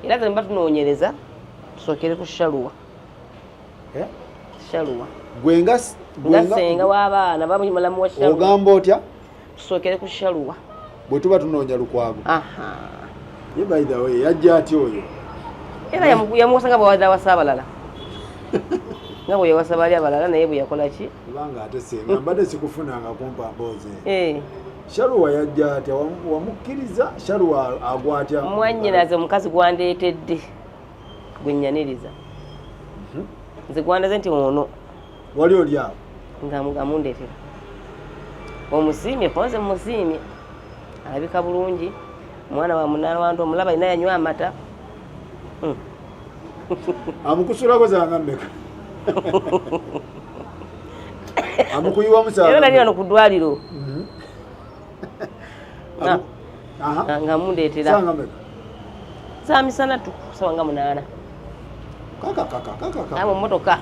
era zemba tunoonyereza tusookere ku Shaluwa. Shaluwa gwenga senga w'abaana bamulamu wa Shaluwa ogamba otya tusookere ku Shaluwa bwe tuba tunoonya Lukwago. Ye by the way yajja ati oyo era yamuwasanga bwawada wasa abalala nga bwe yawasa bali abalala naye bwe yakola ki kubanga ate senga mbadde sikufunanga kumpa mboozi. Shaluwa yajja ati wamukkiriza Shaluwa agwa atya mwannyinaze omukazi gwandeetedde gwe nnyaniriza nze gwandaze nti ono wali oli awo ngamundeetera omusiimye konze mumusiimye alabika bulungi mwana wa munaana wantu omulaba ina yanywa amata amukusulako zanga mmeka amukuyiwa musaala era nali wano ku ddwaliro nga mundeetera sanga mmeka saa misana tusawanga munaana mu mmotoka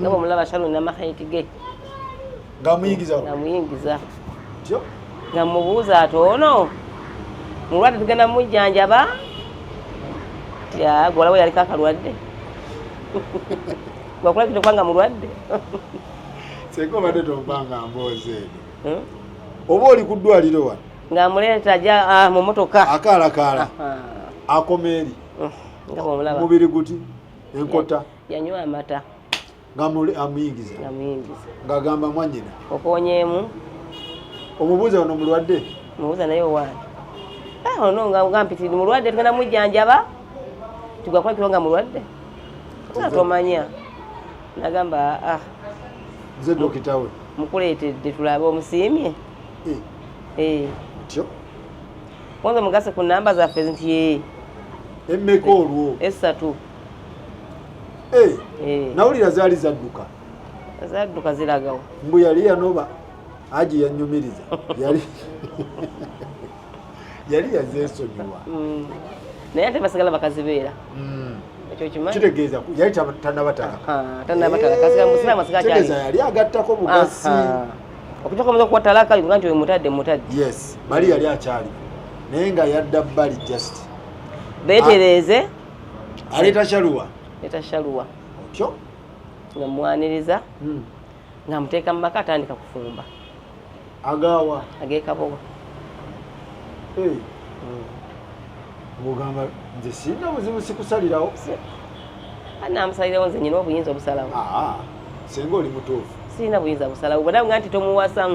nga bwe mulaba Shaluwa n'amahaiti ge ngamuyingiza nga mubuuza ati ono mulwadde tugenda mujjanjaba tya gwalawo yaliko akalwadde gwakola kito kubanga mulwadde senga obadde tompanga mboozi eno oba oli ku ddwaliro wano ng'amuleeta ajja mu mmotoka akaalakaala akoma eri nga bwomulaba mubiri guti enkota yanywa amata amuyingiza ng'agamba mwannyina okoonyeemu omubuuza ono mulwadde mubuuza naye owaani ono nga mpitiri mulwadde tugenda mujjanjaba tugwakola kiro nga mulwadde tomanya nagamba nze dokita we mukuleetedde tulabe omusiimye tyo kwanza mugase ku namba zaffe nti emmeka olwo 3 nawulira zaali zadduka ziragawo mbu yali yanoba aji yanyumiriza yali yazeesonyiwa naye ate basigala bakazibeera ekyo kimanyi kitegeeza yali tannabatalaka tannabatalaka yali agattako bugasi okutoka omuze okuwa talaka nga nti mutadde yes bali yali akyali naye nga yadda bbali just beetereeze aleeta Shaluwa otyo nga mwaniriza nga muteeka mu maka atandika kufumba agawa ag'ekabowa ogamba nze sirina buzibu sikusalirawo namusalirawo nze nyina obuyinza obusalawo senga oli mutuufu sirina buyinza busalawo bwanaga nti tomuwasa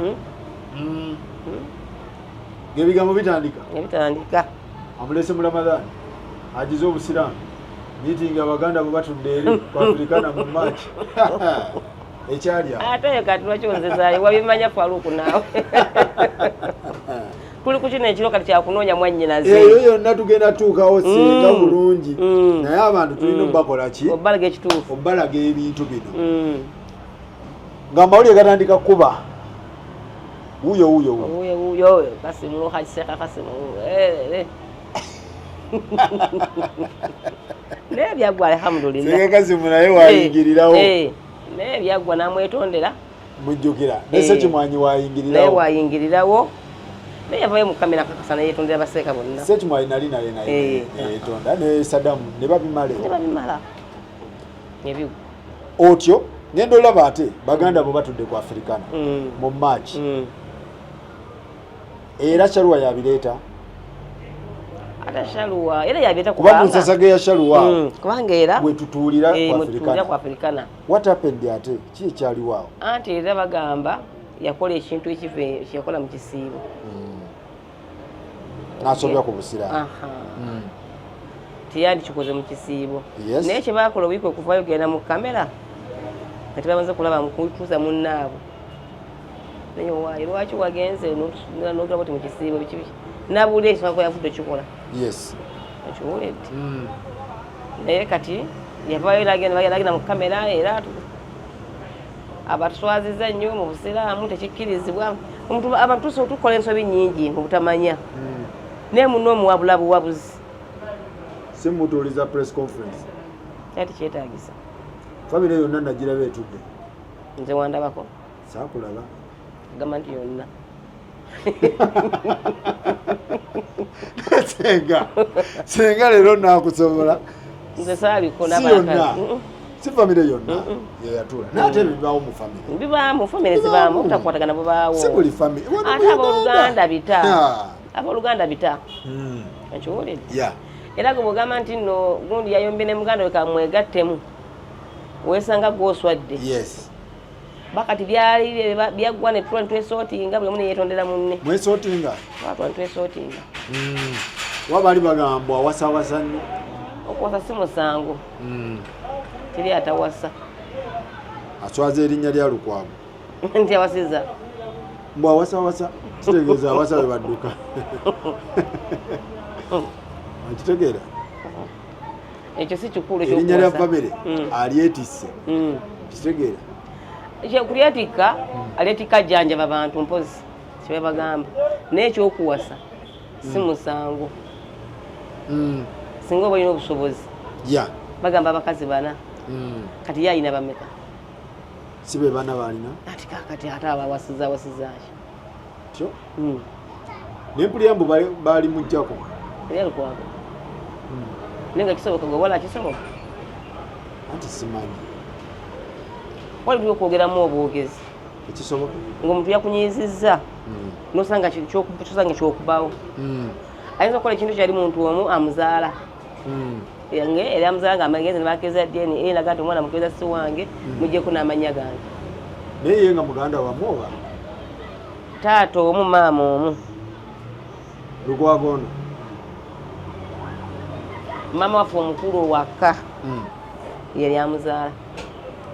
ng'ebigambo bitandika amulese mu Ramadhan agize obusiraamu miitingi abaganda bwe batudde eri ku Africana mu March ekyali awo ate eyo kati lwaki onzezaali wabimanya Faruku naawe tuli ku kino ekiro kati kyakunoonya mwannyinaze eyo yonna tugenda tuukawo singa bulungi naye abantu tulina obbakola ki obbalaga ekituufu obbalaga ebintu bino nga amawulire gatandika kuba wuyo kasimu hajiseka kasimu naye byaggwa alhamdulillah senga kasimu naye wayingirirawo naye byaggwa namwetondera mujjukira nese kimwanyi wayingirirawo naye yavayo mu kamera kakasa naye yetondera baseeka bonna sekimwanyi nali naye yetonda ne Sadamu ne babimala ebyo otyo ngenda olaba ate baganda bo batudde ku Africana mu March era Shaluwa yabireeta ate Shaluwa era yabireeta kubanga nsasage ya Shaluwa kubanga era bwe tutuulira ku Africana what happened ate ki ekyaliwaawo anti era bagamba yakola ekintu ekive kyakola mu kisiibo n'asobya ku busiraamu tiyandi kikoze mu kisiibo naye kye baakola obuyiku okuvayo genda mu kamera nga tebamaze kulaba mukutuuza munnaabwe naye owaayi lwaki wagenze n'otulaba oti mu kisiibo biki nabuulira ekisako yavudde okikola okiwuledde naye kati yavayo lagenda mu kamera era abatuswaziza nnyo mu busiraamu tekikkirizibwa abantu tusobola tukola ensobi nnyingi mu butamanya naye muno omuwabula buwabuzi simutuuliza press conference ati kyetaagisa famire yonna nagiraba etudde nze wandabako saakulaba agamba nti yonna senga lero nakusobola nze saabikona si famire yonna yeyatula nate bibaawo mu famire bibaamu famire zibaamu obutakwatagana bubaawo si buli famire ate abooluganda bita abooluganda bita ekiwulidde era gwe bwogamba nti nno gundi yayombye ne muganda we kamwegattemu weesanga gw'oswadde bakati byali byaggwa ne tuba netwesootinga buli omu neyeetondera munne mwesootinga tuba netwesootinga wabaali bagamba awasawasa nnyo okuwasa si musango teri atawasa aswaza erinnya lya Lukwago nti awasiza mbw awasawasa kitegeeza awasa we badduka akitegeera ekyo si kikulu erinnya lya famire alyetisse kitegeera kulyatikka alyatikka ajjanjaba abantu mpozi kyebagamba naye ekyokuwasa si musango singa oba olina obusobozi bagamba abakazi bana kati ye alina bameka si be bana balina ati kakati ate abawasizawasizaki tyo nempulira mbu baali mujjako eri Lukwago naye nga kisoboka gwe wala kisoboka anti simanyi wali tuli okwogeramu obwogezi ekisoboka ng'omuntu yakunyizizza nosanga kyokubaawo ayinza okukola ekintu kyali muntu omu amuzaala era amuzaala ng'amagenzi nebakeza DNA eraga nti omwana mukeza si wange mugjeku n'amannya gange naye ye nga muganda wamu oba taata omu maama omu Lukwago ono maama waffe omukulu owaka yali amuzaala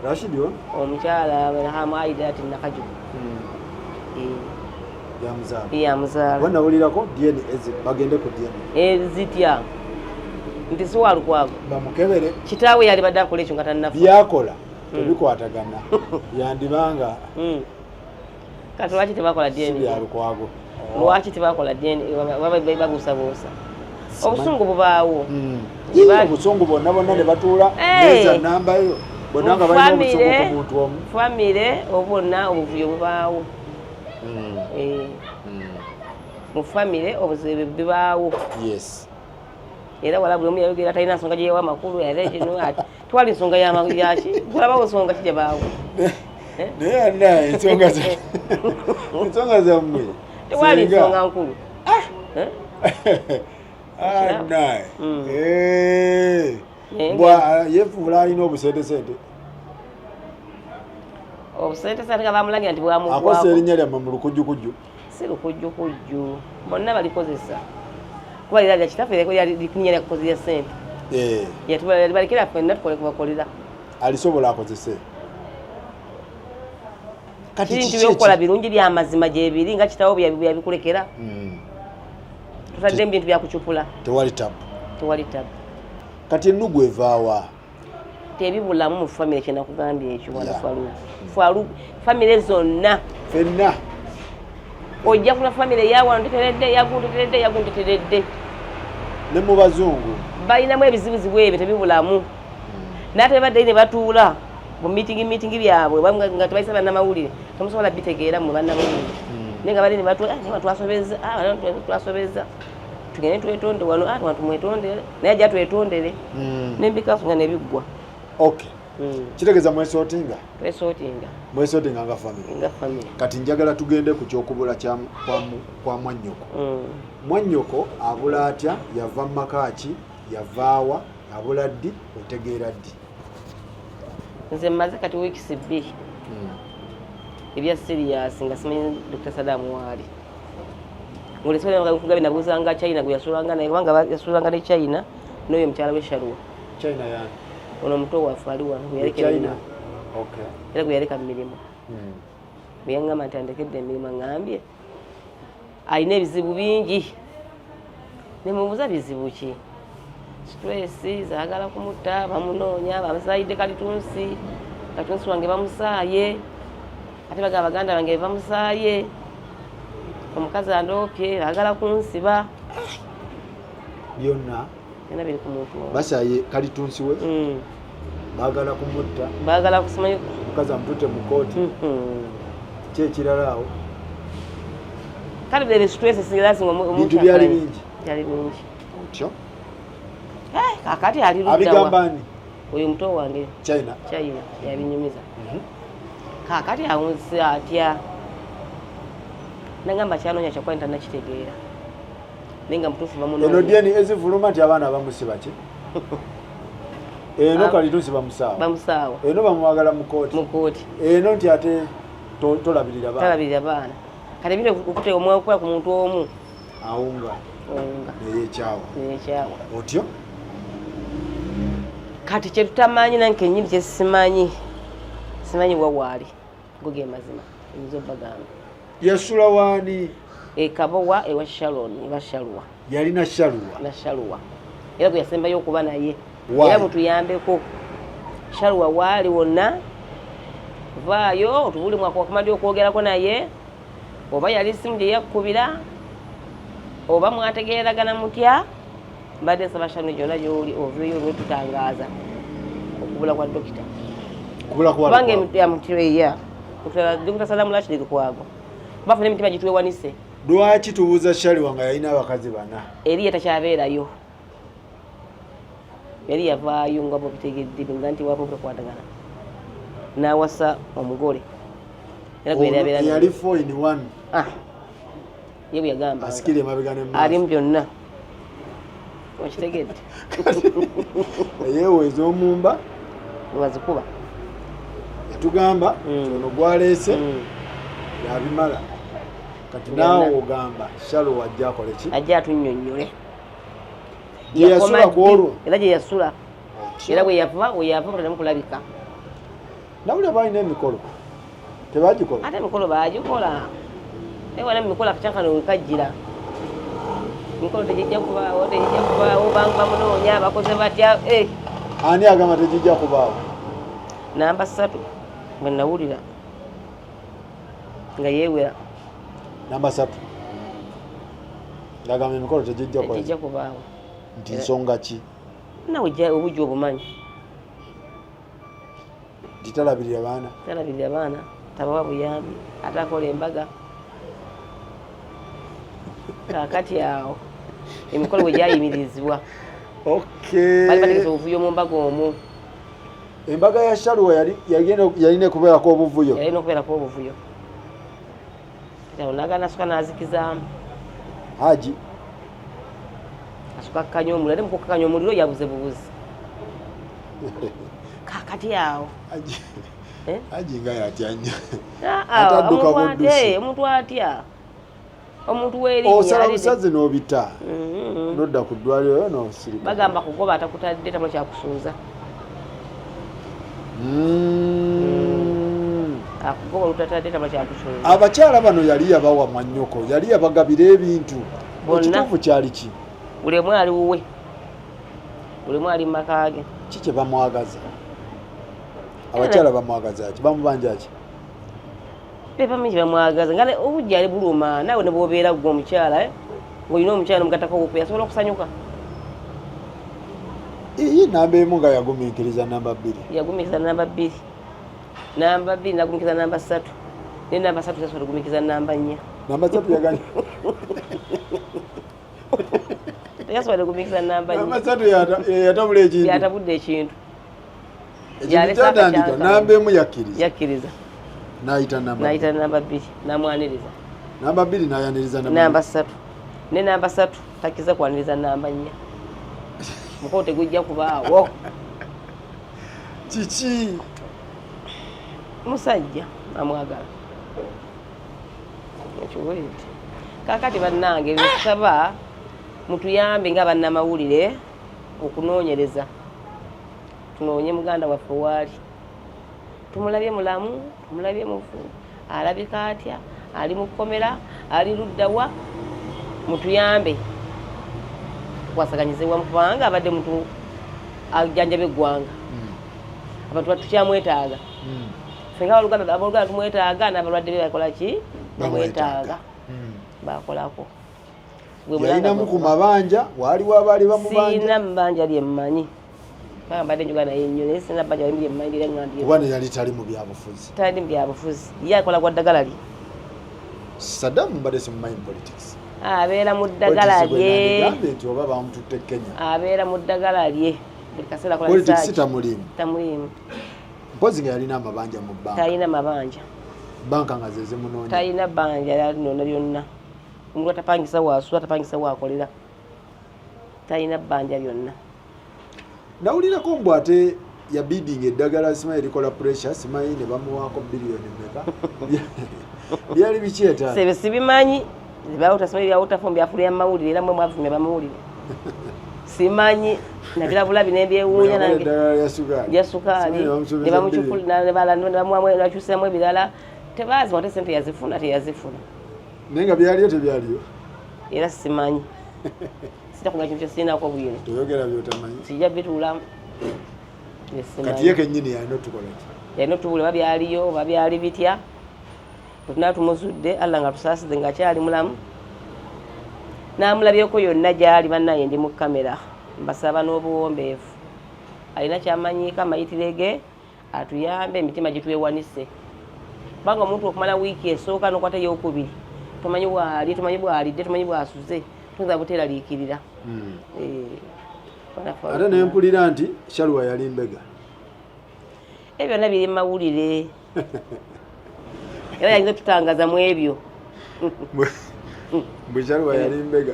Rashidi ono omukyala Rahamu Aidat Nakajuga yamuzaala wanawulirako DNA bagende ku DNA zitya nti si wa Lukwago bamukebere kitaawe yali badde akola ekyo nga tannafa byakola tebikwatagana yandibanga kati lwaki tebakola DNA bya Lukwago lwaki tebakola DNA babuusabuusa obusungu bubaawo obusungu bonna ne batuula neza nambayo bonna nga balina obusungu ku muntu omu famire obwonna obuvuyo bubaawo mu famire obuzibu bibaawo era wala buli omu yayogera talina nsonga gye yewa amakulu era kino ati twali nsonga yaki tulabawo nsonga kijja baawo naye ana ensonga zammwe tewali nsonga nkulu anaye mbwa yefuula alina obusentesente obusentesente nga bamulagira nti bwamugwako akosa erinnya lyammwe mu lukujjukujju si lukujjukujju bonna balikozesa kuba lira lya kitaffe likunnya lyakukozesa sente yatubalekera ffenna tukole kubakolera alisobola akozese bintu byokukola birungi byamazima gyebiri nga kitawo byabikulekera tutadde bintu byakucupula tewali tabu kati ennugu evaawa tebibulamu mu famire kyenakugambye ekyo wana Faruku famire zonna fenna ojja kuna famire yawanteteredde yagunteteredde ne mu bazungu balinamu ebizibuzibu ebyo tebibulamu nate badde ne batuula mu mitingi byabwe nga tebayisa bannamawulire temusobola bitegeera mu bannamawulire naye nga bali ne batuula twasobeza tugende twetonde wano wantu mwetondere naye ajja twetondere nembikafu nga nebiggwa kitegeeza mwesootinga nga famire kati njagala tugende ku kyokubula kwa Mwannyoko Mwannyoko abula atya yava mu maka ki yavaawa abula ddi otegeera ddi nze mmaze kati weeks bbiri ebya serious nga simanyi Dr. Saddam waali ngolesonga binabuuzanga China gwe yasulanga naye kubanga yasulanga ne China n'oyo mukyala we Sharua China yani ono omuto waffe ali wano era gwe yaleka mu mirimu bwe yaŋŋamba nti andekedde emirimu aŋŋambye alina ebizibu bingi nemubuuza bizibu ki stress zaagala kumutta bamunoonya bamusaayidde kalitunsi wange bamusaaye ate bagamba baganda bange bamusaaye omukazi andoopye baagala kunsiba byonna biri ku muntu basaaye kalitunsi we baagala kumutta baagala kusimanyi omukazi amututte mu kooti kyekirala awo kale bile stress singazi omuntu byali bingi otyo kakati ali ruddawa abigambani oyo muto wange China yabinyumiza kakati awunsi atya nangamba kyanonya kyakwa ntanakitegeera nenga mutuufu bamuno eno dyeni ezivuluma nti abaana bamusiba ki eno kali tusiba bamusaawa eno bamwagala mu kooti eno nti ate tolabirira baana kati bino okuteeka omwakukola ku muntu omu awunga neyekyawa otyo kati kyetutamanyi nanke nyini kyesimanyi wawaali goge mazima nzo bagamba yasula wani ekabowa ewa Sharon bashalwa yalina shalwa era bwe yasembayo okuba naye era mutuyambeko Shalwa waali wonna vaayo tubuli mwaka wakumadi okwogerako naye oba yali simu gye yakkubira oba mwategeeragana mutya mbadde nsaba Shalwa gyonna gy'oli oveeyo olwetutangaaza okubula kwa dokita kubanga yamutireya dokita Salamu Rashid kwago bafuna emitima gitwewanise lwaki tubuuza Shalwa nga yalina abakazi bana eri yetakyabeerayo yali yavaayo nga bobitegedde nga nti wapo bwekwatagana n'awasa omugole era yali 4 in 1 ye bwe yagamba asikire emabega ne ali mu byonna okitegedde yeeweza omumba wazikuba yatugamba ono gwaleese yabimala kati naawe ogamba Shalwa ajja akole ki ajja atunnyonnyole yasula kwolwo era gye yasula era bwe yava mutanamukulabika nawulira balina emikolo tebagikola ate emikolo bagikola ewana emikolo akacyankano wekajjira emikolo tegijja kubaawo bangu bamunoonya bakoze batya ani agamba tegijja kubaawo namba 3 bwe nawulira nga yeewera namba 3 ngagamba emikolo tegijja kubaawo nti nsonga ki nawe obujja obumanyi titalabirira baana tabawa buyambi ate akola embaga kakati awo emikolo bwe gyayimirizibwa bali bategesa obuvuyo mu mbaga omwo embaga ya Shalwa yalina okubeerako obuvuyo nagana asuka nazikizaamu haji asuka kakanya omuliro ate mukukakanya omuliro yabuze bubuzi kakati awo haji nga yatyanya omuntu atya omuntu werinnya osala busaze n'obita nodda ku ddwaliro n'osirika bagamba kugoba atakutadde tamula kyakusuuza akugoba lutatadde tamula kyakusuuza abakyala bano yali yabawa mwannyoko yali yabagabira ebintu ekituufu kyali ki buli omu ali wuwe buli omu ali mu maka ge kiki bamwagaza abakyala bamwagaza ki bamubanja ki bebamingi bamwagaza nga obujja ali buluma nawe ne bwobeera gwe omukyala ng'olina omukyala nomugattako okupe asobola okusanyuka namba emu nga yagumiikiriza namba 2 namba 2 nagumiikiriza namba 3 ne namba 3 tasobola ogumiikiriza namba 4 namba 3 yaganya yasobola ogumiikiriza namba 3 yatabudde ekintu kyatandika namba emu yakkiriza nayita namba 2 namwaniriza namba 2 nayaniriza namba 3 ne namba 3 takiza kwaniriza namba 4 mukolo tegujja kubaawo kiki musajja amwagala ekiwulidde kakati bannange nsaba mutuyambe nga bannamawulire okunoonyereza tunoonye muganda waffe waali tumulabye mulamu tumulabye mufu alabika atya ali mu kkomera ali luddawa mutuyambe tukwasaganyize wamu kubanga abadde muntu ajjanjaba eggwanga abantu batukyamwetaaga fenga abaluganda tumwetaaga n'abalwadde be bakola ki bamwetaaga bakolako yalinamu ku mabanja waliwo abaali bamubanja siina mubanja lyemmanyi mbadde njogana naye nnyo naye sina bbanja lyemmanyi kuba ne yali tali mu byabufuzi ye akola gwa ddagala lye Saddam mbadde simumanyi politics. Abeera mu ddagala lye. Nti oba bamututte Kenya. Abeera mu ddagala lye. Buli kaseera akola politics tamulimu. Tamulimu. Mpozi nga yalina amabanja mu banka. Talina mabanja. Banka nga ze zimunoonya. Talina banja yalinoona byonna. Omuntu atapangisa waasula atapangisa waakolera. Talina banja byonna. Nawulirako mbu ate ya bidding eddagala simanyi erikola pressure simanyi ne bamuwaako biliyoni meka. Byali bikyeta. Sebe sibimanyi. Zibawuta simanyi byawutafo byafulia mawulire era mwe mwavumye bamawulire. Simanyi nabirabula binebyewuunya nange. Ya sukaali. Ne bamuchukula ne bamuwamu nakyusamu ebirala. Tebazi wate sente yazifuna teyazifuna. Naye nga byaliyo tebyaliyo. Era simanyi. Sitakuga kintu kyesinaako bwino. Toyogera by'otamanyi. Sijja bituula. Kati ye kennyini yalina otukola ki? Yalina otubuule babyaliyo babyali bitya. Tuna tumuzudde Allah nga tusaasize nga kyali mulamu. N'amulabyeko yonna gyali bannaye ndi mu kamera. Mbasaba n'obuwombeefu. Alina kyamanyiika mayitire ge atuyambe emitima gitwewanise. Banga omuntu okumala wiiki esooka n'okwata ey'okubiri. Tumanyi bwali, tumanyi bwalidde, tumanyi bwasuze. Tunza buteeraliikirira. Ate ne mpulira nti Shalwa yali mbega. Ebyo byonna biri mu mawulire. Era yayinza tutangaza mu ebyo. Bwe Shalwa yali mbega.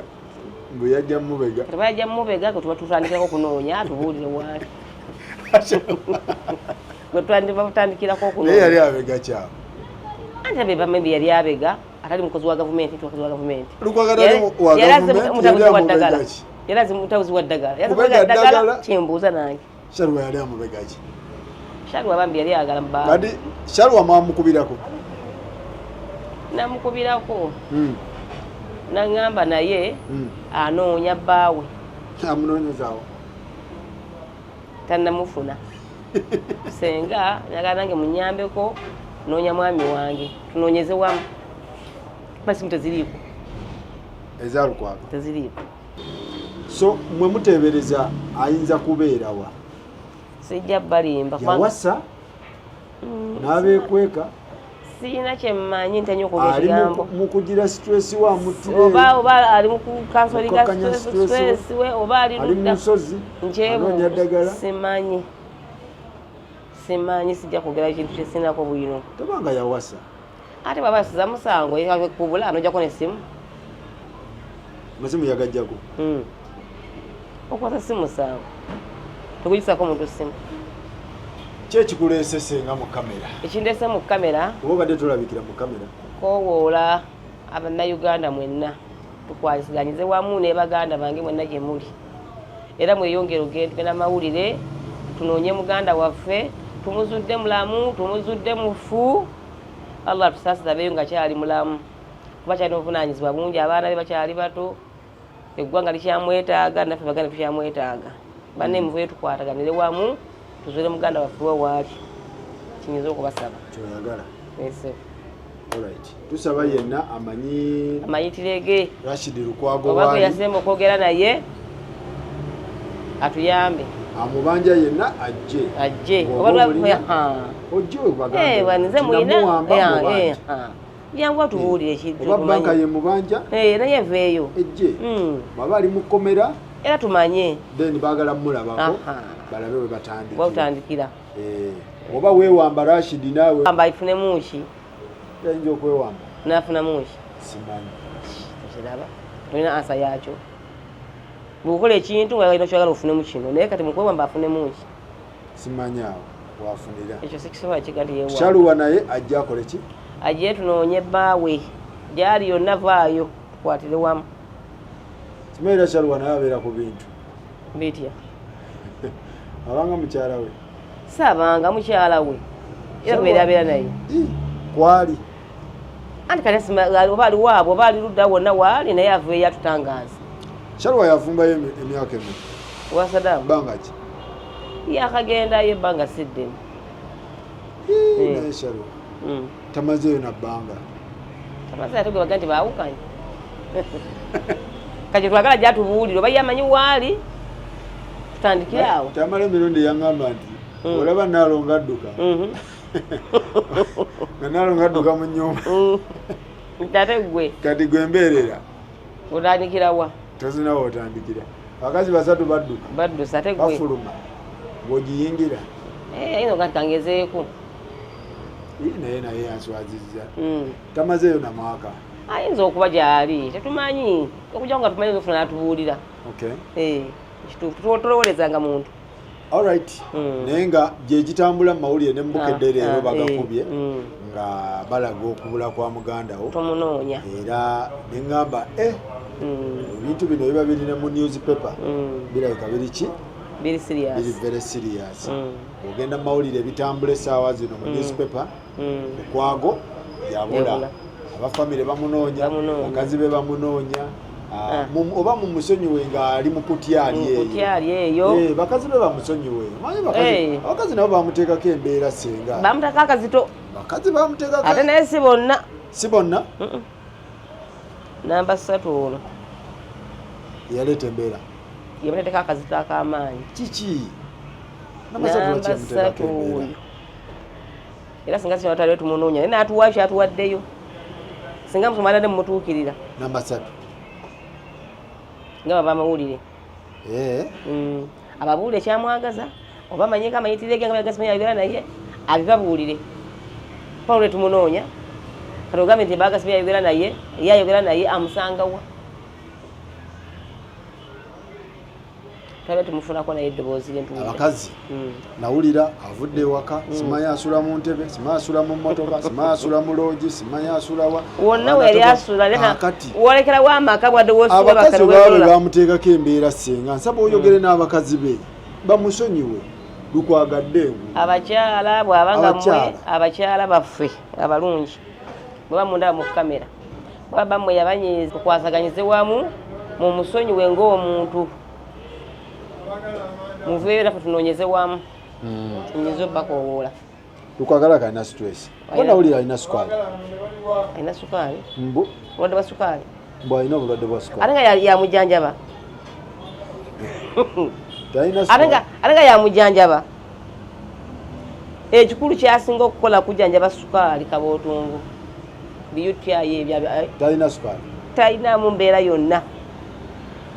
Bwe yajja mubega. Tuba yajja mubega ko tuba tutandikirako kunoonya tubuulire wali. Bwe tutandikirako okunoonya. Naye yali abega kyawe. Ante beba maybe yali abega. Atali mukozi wa gavumenti tuwakozi wa gavumenti. Lukwagala wa gavumenti. Era mutabuzi wa ddagala. Yazibega ddagala kyembuuza nange. Shalwa yali amubega ki? Shalwa bambi yali agala mbaa. Kadi Shalwa mwamukubirako. Namukubirako. Nangamba naye anoonya bbaawe. Amunoonyezaawo. Tannamufuna. Senga njagala nange munyambeko noonya mwami wange. Tunoonyeze wamu. Masimu teziriiko. Ezaalukwaga. Teziriiko. So mwe muteebereza ayinza kubeerawa? Sijja balimba. Yawasa? N'abeekweka? Sina kyemmanyi ntanya okuba ekigambo. Ali mu kugira stress wa mutire. Oba ali mu kukansolinga stress we oba ali mu nsozi. Anoonya ddagala. Simanyi. Simanyi sijja kwogera ekintu kyesinako bwino. Tebanga yawasa. Ate baba asiza musango kubula anojjako n'essimu. Masimu yagajjako. Okwata simu musango. Tokuyisako muntu simu. Kyekikuleesese nga mu kamera. Ekindeese mu kamera. Oba obadde tulabikira mu kamera. Kowoola Abannayuganda mwenna tukwasiganyize wamu ne baganda bange mwenna gye muli. Era mweyongere ogende n'amawulire tunoonye muganda waffe tumuzudde mulamu tumuzudde mufu. Allah tusaasiza beyo nga kyali mulamu. Kuba kyalina obuvunaanyizibwa bungi abaana be bakyali bato. Eggwanga likyamwetaaga naffe baganda tukyamwetaaga. Banne muveeyo tukwataganire wamu tuzuule muganda waffe waali. Kinyiza okubasaba. Kyoyagala. Ese. Alright. Tusaba yenna amanyi amayitire ge. Rashid Lukwago waali. Oba yasemba okwogera naye atuyambe. Amubanja yenna ajje. Oba ojje baganda. Wanize muyina. Yangu atubuulire ekintu. Oba banka ye mubanja. Naye veeyo. Ejje. Baba ali mu komera. Era tumanye. Then baagala mulabako. Balabe we batandikira. Watandikira. Oba weewamba Rashid naawe. Amba ifune muki. Yayinza okwewamba. Nafuna muki. Simanyi. Kiraba. Tulina ansa yakyo. Bw'okola ekintu nga olina kyagala ofunemu kino naye kati mukwewamba afune muki. Simanyi awo wafunira. Ekyo sikisobola kigandi yeewa. Shalwa naye ajja akole ki? Ajje tunoonye bbaawe. Gyali yonna vaayo tukwatire wamu. Simanyi Shalwa naye abeera ku bintu. Bitya. Abanga mukyala we. Saabanga mukyala we. Era abeera naye. Kwali. Anti kati oba ali waabwe oba ali ludda wonna waali naye aveeyo atutangaza. Shalwa yafumbayo emyaka emu. Wa Saddam. Bbanga ki? Yakagendayo ebbanga siddemu. Naye Shalwa. Tamazeeyo na bbanga. Tamaze ate gwe baga nti baawukanye. Kati twagala gyatubuulire oba yamanyi waali tutandikire awo. Tamala emirundi yaŋŋamba nti olaba Naalongo adduka. Nga Naalongo adduka mu nnyumba. Tate gwe. Kati gwe mbeerera. Otandikira wa? Tozinawo otandikira. Abakazi basatu badduka. Baddusa ate gwe. Bafuluma. Bw'ogiyingira. Ino kati kangezeeko. Naye yanswazizza. Tamazeeyo na mwaka. Ayinza okuba gyali. Tetumanyi. Okujja nga tumanyi ofuna n'atubuulira. Okay. Tolowolezanga muntu. All right. Naye nga gye gitambula mu mawulire ne mubukedde leero bagakubye nga balaga okubula kwa muganda wo. Tomunoonya. Era ne ŋŋamba ebintu bino biba birina mu newspaper. Birabika biri ki? Biri serious. Biri very serious. Ogenda mu mawulire bitambula essaawa zino mu newspaper. Mukwago yabula. Abafamire bamunoonya. Bakazi be bamunoonya. Oba mumusonyiwe nga ali mu kutyali eyo. Bakazi be bamusonyiwe. Abakazi nabo bamuteekako embeera senga. Bamuteekako akazito. Bakazi bamuteekako. Ate naye si bonna. Si bonna? Namba 3 ono. Yaleeta embeera. Yamuteekako akazito ak'amaanyi. Kiki? Namba 3 ono. Era singa kino wataliwo tumunoonya. Naye n'atuwa kyatuwaddeyo. Singa musomala ne mumutuukirira. Namba 3. Nga baba mawulire. Ababuulire ekyamwagaza oba amanyeko amayitire ge nga bagasimanyi ayogera naye abibabuulire. Pawulo tumunoonya kati ogambe nti bagasimanyi ayogera naye ye ayogera naye amusangawa. Twabe tumufunako naye eddoboozi ly'entuuyo. Abakazi nawulira avudde ewaka simanyi asula mu ntebe simanyi asula mu mmotoka simanyi asula mu loogi simanyi asula wa. Wonna weyali asula wolekerawo amaka bwadde woosuula abakazi baabe bamuteekako embeera senga nsaba oyogere n'abakazi be bamusonyiwe lukwagadde. Abakyala bw'abanga mmwe abakyala baffe abalungi bwe bamundaba mu kamera bwaba mmwe yabanyiiza tukwasaganyize wamu mu musonyiwe ng'omuntu. Muveeyo naffe tunoonyeze wamu. Nyiza obbakowoola. Lukwagala kalina stress. Bona wulira alina sukaali. Alina sukaali? Mbu. Obulwadde bwa sukaali? Mbu alina obulwadde bwa sukaali. Ate nga yamujanjaba. Talina sukaali. Ate nga yamujanjaba. Ekikulu kyasinga okukola kujanjaba sukaali kabootongo. Biyutyayo ebyo. Talina sukaali. Talina mu mbeera yonna.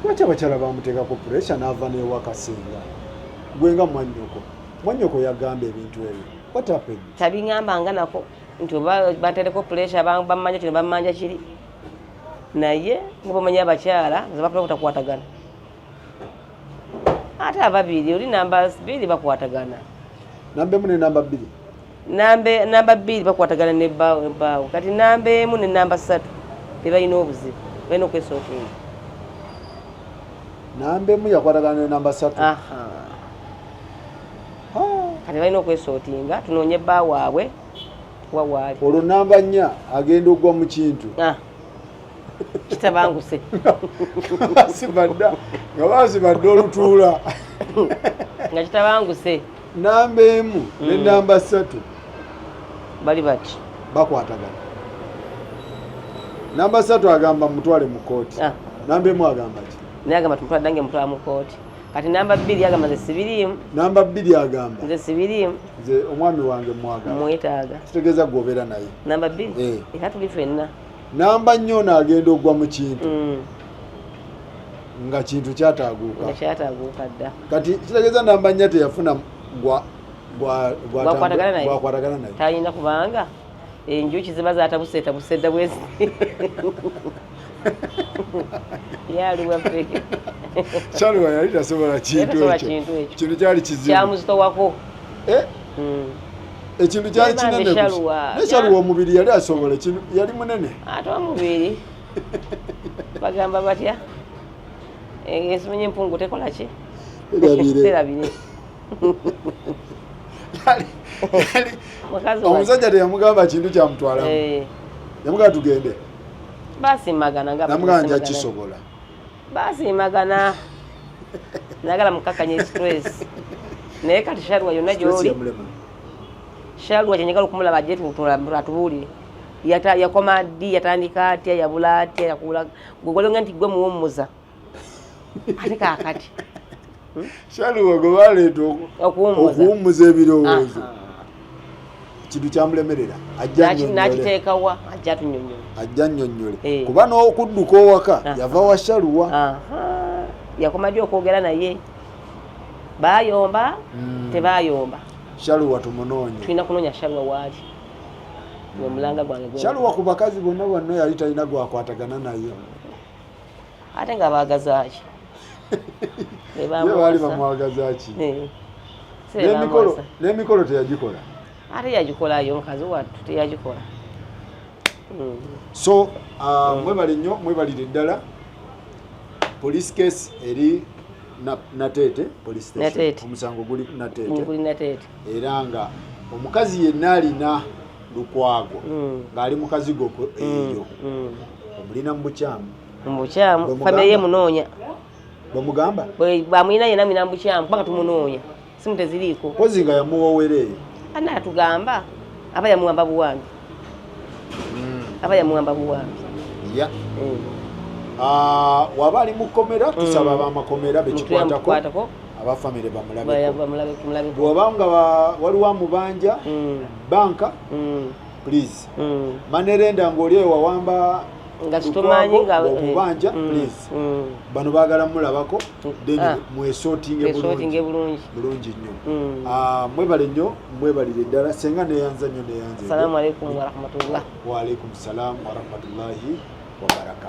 Lwaki abakyala bamuteekako puresha n'ava n'ewaka senga? Gwe nga mwannyoko yagamba ebintu ebyo. What happened? Tabiŋŋambanga nako nti oba bateereko puresha bamanja kino bamanja kiri. Naye nga bamanyi abakyala nze bakola obutakwatagana. Ate ababiri oli namba 2 bakwatagana. Namba 1 ne namba 2? Namba 2 bakwatagana ne bbaawo. Kati namba 1 ne namba 3 tebalina obuzibu. Balina okwesootinga. Namba 1 yakwatagana ne namba 3. Kati balina okwesootinga tunoonye bbaawo waabwe wawaali. Olwo namba 4 agenda ogwa mu kintu. Kitabanguse. Nga baasibadde olutuula. Nga kitabanguse. Namba 1 ne namba 3 bali bati bakwatagana. Namba 3 agamba mutwale mu kooti. Namba 1 agamba ki? Naye agamba tumutwale dange mutwala mu kooti. Kati namba 2 agamba nze sibiriimu. Namba 2 agamba nze sibiriimu. Nze omwami wange mwagala. Mwetaaga. Kitegeeza gw'obeera naye. Namba 2? Era tuli ffenna. Namba 4 agenda ogwa mu kintu. Nga kintu kyataaguuka. Nga kyataaguuka dda. Kati kitegeeza namba 4 teyafuna gwakwatagana naye. Talina kubanga enjuki ziba zaatabuse dda bwezi. Yaliwa feke. Shalwa yali tasobola kintu ekyo. Kintu kyali kizibu. Kyamuzitowako. Ekintu kyali kinene gusa. Ne Shalwa omubiri yali asobola kintu yali munene. Ate omubiri. Bagamba batya? Esimenye empungu tekola ki? Terabire. Omusajja teyamugamba kintu kyamutwalamu. Yamugamba tugende. Basimagana nga namuganja kisobola. Basimagana. Nagala mukakanya stress. Naye kati Shalwa yonna gy'oli. Shalwa kyenyagala okumulaba ajje tutubuulire. Yakoma ddi, yatandika atya, yabula atya, yakula. Gwegolonga nti gwe muwummuza. Ate kaakati. Shalwa gwe baleeta okuwummuza ebirowoozo. kintu kyamulemerera ajja nakiteekawa ajja tunyonnyole ajja nnyonnyole kuba n'okudduka owaka yava wa Shaluwa yakoma ddi okwogera naye bayomba tebayomba Shaluwa tumunoonye tulina kunoonya Shaluwa waali omulanga gwange Shaluwa ku bakazi bonna bwanno yali talina gwakwatagana naye ate nga baagazaaki baali bamwagazaaki n'emikolo teyagikola ate yagikolayo mukazi wattu teyagikola so mwebale nnyo mwebalire ddala police case eri Nateete police station omusango guli Nateete era nga omukazi yenna alina lukwago ng'ali mu kazigo eyo omulina mu bukyamu famire ye munoonya bwemugamba bamulina yenna mulina mu bukyamu kubanga tumunoonya simu teziriiko pozi nga yamuwoowera eyo ana atugamba aba yamuwamba buwambi waba ali mu kkomera tusaba abamakomera bekikwatako abafamire bamulabe bw'oba nga waliwo amubanja banka please manerenda ng'oli eyo wawamba nga kitumanyi nga omubanja please bano baagala mulabako then mwesootinge bulungi nnyo mwebale nnyo mwebalire ddala senga neyanza nnyo neyanza assalamu alaikum warahmatullah wa alaikum salam warahmatullahi wabarakatuh